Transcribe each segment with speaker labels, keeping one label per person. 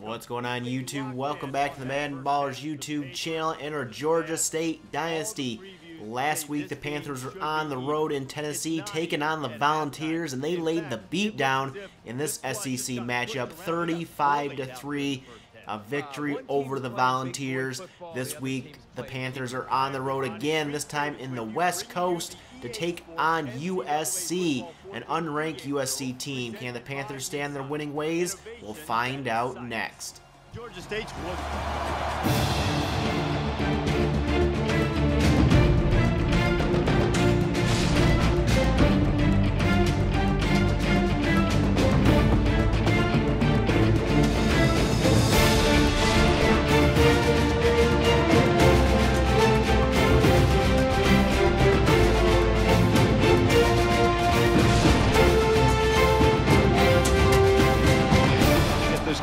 Speaker 1: What's going on, YouTube? Welcome back to the MaddenBallerz YouTube channel and our Georgia State Dynasty. Last week, the Panthers were on the road in Tennessee, taking on the Volunteers, and they laid the beat down in this SEC matchup, 35-3. A victory over the Volunteers. This week, the Panthers are on the road again, this time in the West Coast, to take on USC, an unranked USC team. Can the Panthers stay on their winning ways? We'll find out next.
Speaker 2: Georgia State's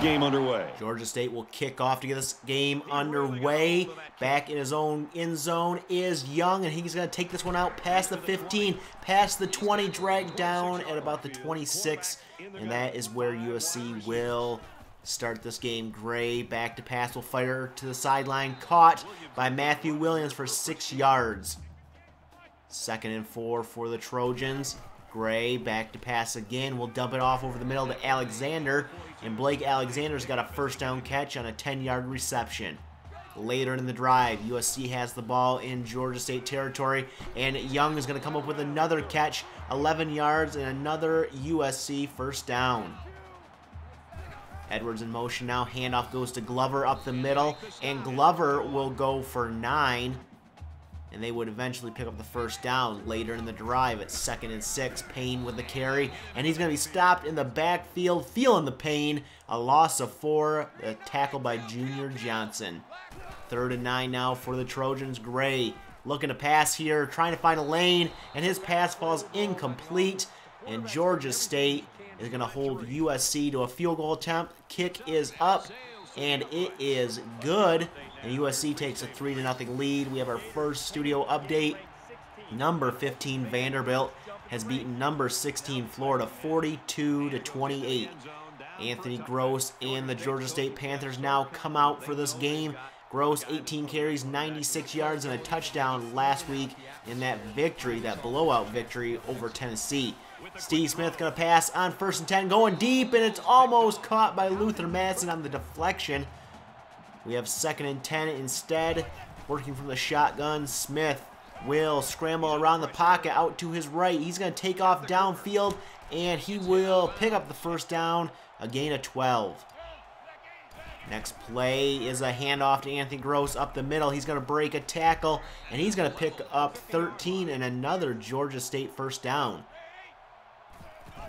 Speaker 2: game underway.
Speaker 1: Georgia State will kick off to get this game underway. Back in his own end zone is Young, and he's going to take this one out past the 15, past the 20, dragged down at about the 26, and that is where USC will start this game. Gray back to pass, will fire to the sideline, caught by Matthew Williams for 6 yards. 2nd and 4 for the Trojans. Gray back to pass again, will dump it off over the middle to Alexander, and Blake Alexander's got a first down catch on a 10-yard reception. Later in the drive, USC has the ball in Georgia State territory, and Young is going to come up with another catch, 11 yards, and another USC first down. Edwards in motion now, handoff goes to Glover up the middle, and Glover will go for 9. And they would eventually pick up the first down later in the drive at 2nd and 6. Payne with the carry, and he's going to be stopped in the backfield, feeling the pain. A loss of 4, a tackle by Junior Johnson. 3rd and 9 now for the Trojans. Gray looking to pass here, trying to find a lane, and his pass falls incomplete. And Georgia State is going to hold USC to a field goal attempt. Kick is up, and it is good. And USC takes a 3-0 lead. We have our first studio update. Number 15 Vanderbilt has beaten number 16 Florida 42-28. Anthony Gross and the Georgia State Panthers now come out for this game. Gross 18 carries, 96 yards, and a touchdown last week in that victory, that blowout victory over Tennessee. Steve Smith going to pass on 1st and 10, going deep, and it's almost caught by Luther Madsen on the deflection. We have 2nd and 10 instead. Working from the shotgun, Smith will scramble around the pocket out to his right. He's going to take off downfield, and he will pick up the first down, a gain of 12. Next play is a handoff to Anthony Gross up the middle. He's going to break a tackle, and he's going to pick up 13 and another Georgia State first down.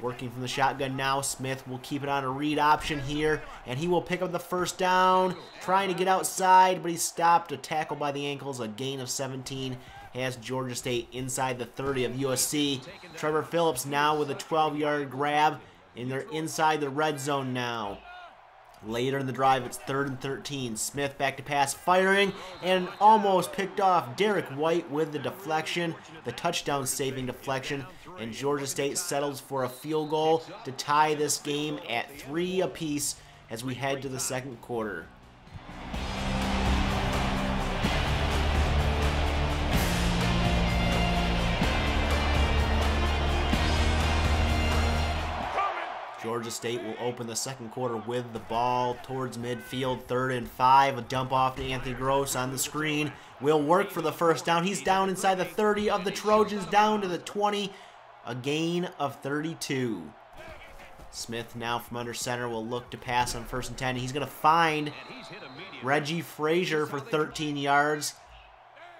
Speaker 1: Working from the shotgun now, Smith will keep it on a read option here, and he will pick up the first down, trying to get outside, but he's stopped. A tackle by the ankles, a gain of 17, has Georgia State inside the 30 of USC. Trevor Phillips now with a 12-yard grab, and they're inside the red zone now. Later in the drive, it's 3rd and 13. Smith back to pass, firing, and almost picked off. Derek White with the deflection, the touchdown-saving deflection, and Georgia State settles for a field goal to tie this game at 3 apiece as we head to the 2nd quarter. Georgia State will open the 2nd quarter with the ball towards midfield, 3rd and 5. A dump off to Anthony Gross on the screen. Will work for the first down. He's down inside the 30 of the Trojans, down to the 20. A gain of 32. Smith now from under center will look to pass on 1st and 10. He's going to find Reggie Frazier for 13 yards.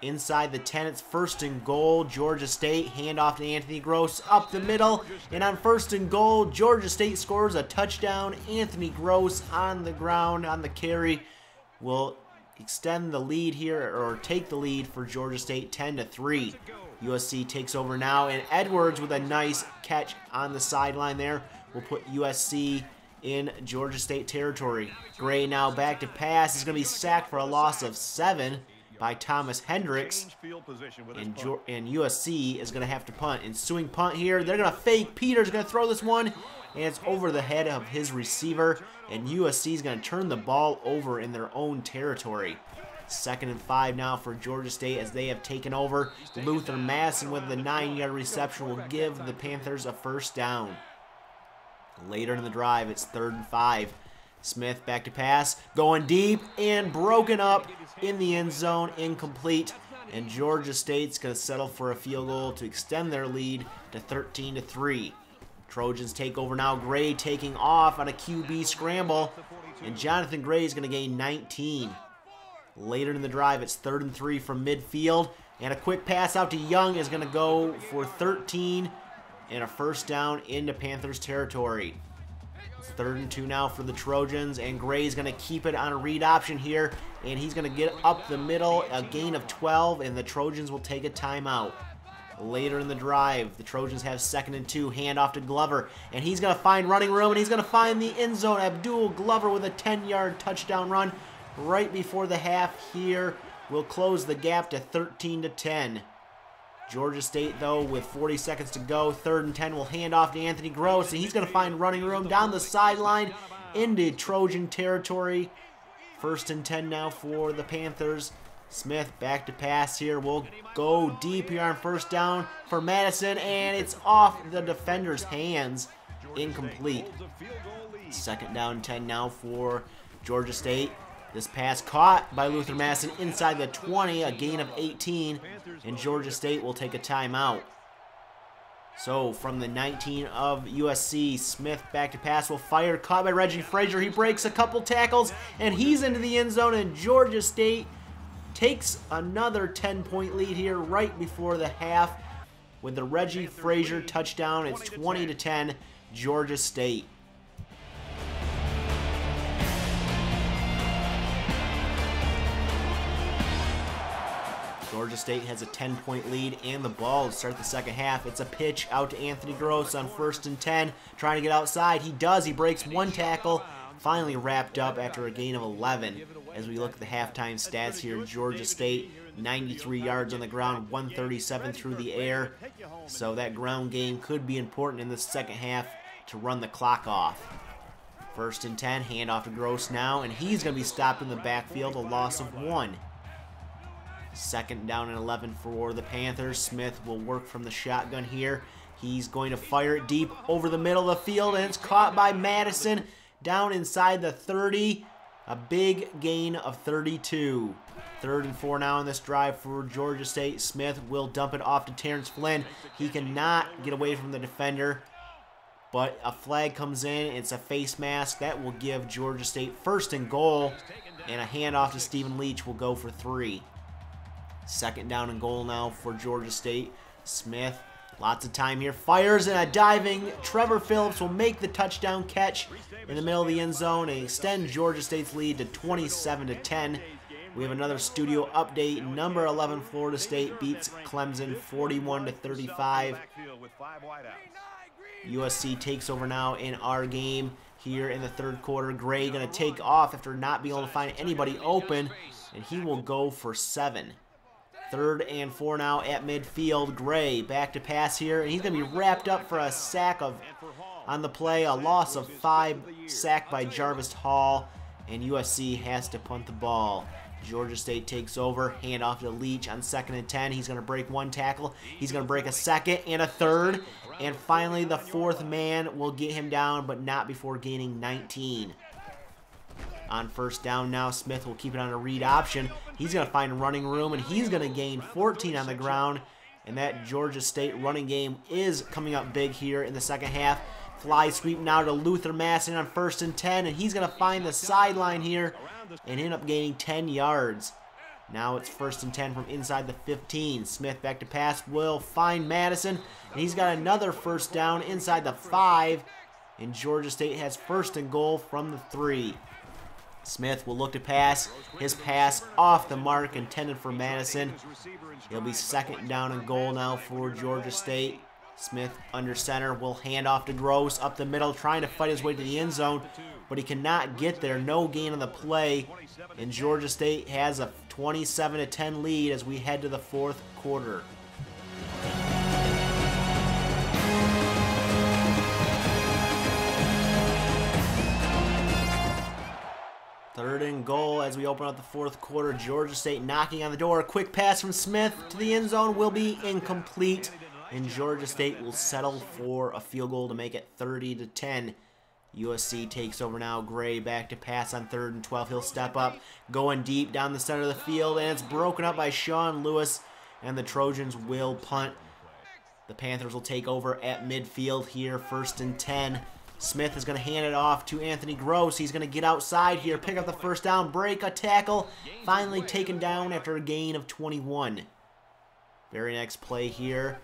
Speaker 1: Inside the 10, it's 1st and goal. Georgia State, handoff to Anthony Gross up the middle. And on 1st and goal, Georgia State scores a touchdown. Anthony Gross on the ground on the carry will extend the lead here, or take the lead for Georgia State, 10-3. USC takes over now, and Edwards with a nice catch on the sideline there will put USC in Georgia State territory. Gray now back to pass. He's going to be sacked for a loss of 7. by Thomas Hendricks, and USC is going to have to punt. Ensuing punt here, they're going to fake. Peter's going to throw this one, and it's over the head of his receiver, and USC is going to turn the ball over in their own territory. 2nd and 5 now for Georgia State as they have taken over. Luther Masson with the 9-yard reception will give the Panthers a first down. Later in the drive, it's 3rd and 5. Smith back to pass, going deep and broken up in the end zone, incomplete. And Georgia State's going to settle for a field goal to extend their lead to 13-3. Trojans take over now. Gray taking off on a QB scramble, and Jonathan Gray is going to gain 19. Later in the drive, it's 3rd and 3 from midfield, and a quick pass out to Young is going to go for 13 and a first down into Panthers territory. It's 3rd and 2 now for the Trojans, and Gray's going to keep it on a read option here, and he's going to get up the middle, a gain of 12, and the Trojans will take a timeout. Later in the drive, the Trojans have 2nd and 2, handoff to Glover, and he's going to find running room, and he's going to find the end zone. Abdul Glover with a 10-yard touchdown run right before the half here will close the gap to 13-10. Georgia State, though, with 40 seconds to go, 3rd and 10 will hand off to Anthony Gross, and he's going to find running room down the sideline into Trojan territory. 1st and 10 now for the Panthers. Smith back to pass here. Will go deep here on 1st down for Madison, and it's off the defender's hands. Incomplete. 2nd down 10 now for Georgia State. This pass caught by Luther Masson inside the 20, a gain of 18, and Georgia State will take a timeout. So from the 19 of USC, Smith back to pass will fire, caught by Reggie Frazier. He breaks a couple tackles, and he's into the end zone, and Georgia State takes another 10-point lead here right before the half with the Reggie Frazier touchdown. It's 20-10, Georgia State. Georgia State has a 10-point lead and the ball to start the second half. It's a pitch out to Anthony Gross on 1st and 10, trying to get outside. He does. He breaks one tackle, finally wrapped up after a gain of 11. As we look at the halftime stats here, Georgia State, 93 yards on the ground, 137 through the air. So that ground game could be important in the second half to run the clock off. 1st and 10, handoff to Gross now, and he's going to be stopped in the backfield, a loss of 1. 2nd down and 11 for the Panthers. Smith will work from the shotgun here. He's going to fire it deep over the middle of the field, and it's caught by Madison down inside the 30. A big gain of 32. 3rd and 4 now on this drive for Georgia State. Smith will dump it off to Terrence Flynn. He cannot get away from the defender, but a flag comes in. It's a face mask. That will give Georgia State 1st and goal, and a handoff to Stephen Leach will go for 3. 2nd down and goal now for Georgia State. Smith, lots of time here, fires, and a diving Trevor Phillips will make the touchdown catch in the middle of the end zone and extend Georgia State's lead to 27-10. We have another studio update. Number 11 Florida State beats Clemson 41-35. USC takes over now in our game here in the 3rd quarter. Gray going to take off after not being able to find anybody open, and he will go for 7. 3rd and 4 now at midfield. Gray back to pass here, and he's going to be wrapped up for a sack on the play, a loss of 5, sacked by Jarvis Hall, and USC has to punt the ball. Georgia State takes over, handoff to Leach on 2nd and 10. He's going to break one tackle. He's going to break a 2nd and a 3rd, and finally the 4th man will get him down, but not before gaining 19. On 1st down now, Smith will keep it on a read option. He's going to find running room, and he's going to gain 14 on the ground. And that Georgia State running game is coming up big here in the second half. Fly sweep now to Luther Masson on 1st and 10, and he's going to find the sideline here and end up gaining 10 yards. Now it's 1st and 10 from inside the 15. Smith back to pass will find Madison, and he's got another 1st down inside the 5. And Georgia State has 1st and goal from the 3. Smith will look to pass. His pass off the mark, intended for Madison. It'll be 2nd down and goal now for Georgia State. Smith under center will hand off to Gross up the middle, trying to fight his way to the end zone, but he cannot get there. No gain on the play, and Georgia State has a 27-10 lead as we head to the 4th quarter. 3rd and goal as we open up the 4th quarter. Georgia State knocking on the door. Quick pass from Smith to the end zone will be incomplete. And Georgia State will settle for a field goal to make it 30-10. USC takes over now. Gray back to pass on 3rd and 12. He'll step up, going deep down the center of the field, and it's broken up by Sean Lewis, and the Trojans will punt. The Panthers will take over at midfield here, 1st and 10. Smith is going to hand it off to Anthony Gross. He's going to get outside here, pick up the 1st down, break a tackle, finally taken down after a gain of 21. Very next play here.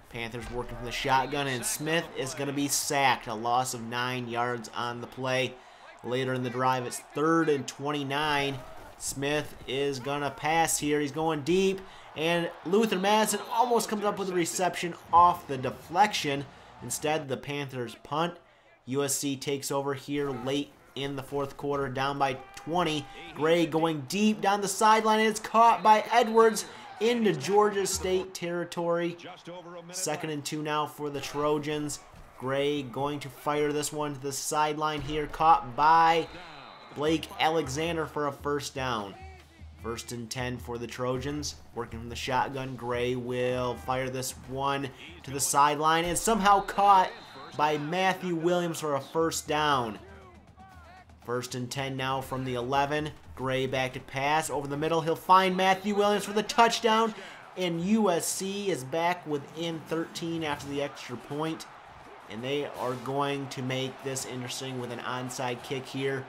Speaker 1: Panthers working from the shotgun, and Smith is going to be sacked. A loss of 9 yards on the play. Later in the drive, it's 3rd and 29. Smith is going to pass here. He's going deep, and Luther Madison almost comes up with a reception off the deflection. Instead, the Panthers punt. USC takes over here late in the 4th quarter, down by 20. Gray going deep down the sideline, and it's caught by Edwards into Georgia State territory. 2nd and 2 now for the Trojans. Gray going to fire this one to the sideline here, caught by Blake Alexander for a 1st down. 1st and 10 for the Trojans. Working from the shotgun, Gray will fire this one to the sideline, and somehow caught by Matthew Williams for a 1st down. 1st and 10 now from the 11. Gray back to pass over the middle. He'll find Matthew Williams for the touchdown, and USC is back within 13 after the extra point, and they are going to make this interesting with an onside kick here.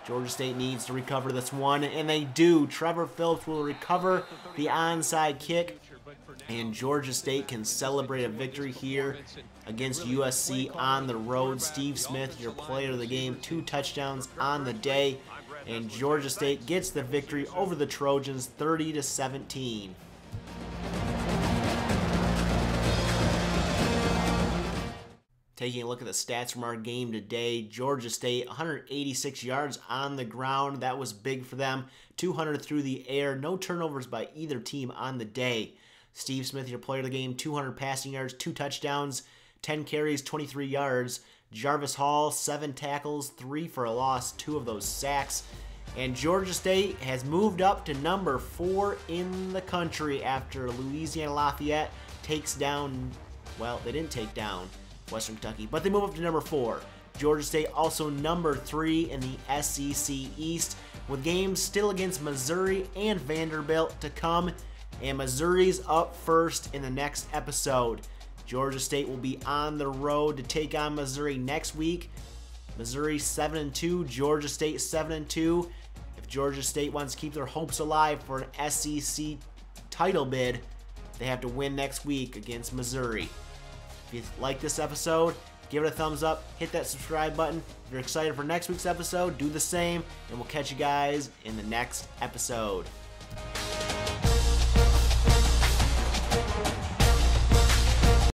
Speaker 1: Georgia State needs to recover this one, and they do. Trevor Phillips will recover the onside kick, and Georgia State can celebrate a victory here against USC on the road. Steve Smith, your player of the game, 2 touchdowns on the day, and Georgia State gets the victory over the Trojans 30-17. Taking a look at the stats from our game today, Georgia State, 186 yards on the ground. That was big for them. 200 through the air. No turnovers by either team on the day. Steve Smith, your player of the game, 200 passing yards, 2 touchdowns, 10 carries, 23 yards. Jarvis Hall, 7 tackles, 3 for a loss, 2 of those sacks. And Georgia State has moved up to number 4 in the country after Louisiana Lafayette takes down, well, they didn't take down Western Kentucky, but they move up to number 4. Georgia State also number 3 in the SEC East, with games still against Missouri and Vanderbilt to come, and Missouri's up first in the next episode. Georgia State will be on the road to take on Missouri next week. Missouri 7-2, Georgia State 7-2. If Georgia State wants to keep their hopes alive for an SEC title bid, they have to win next week against Missouri. If you like this episode, give it a thumbs up, hit that subscribe button. If you're excited for next week's episode, do the same, and we'll catch you guys in the next episode.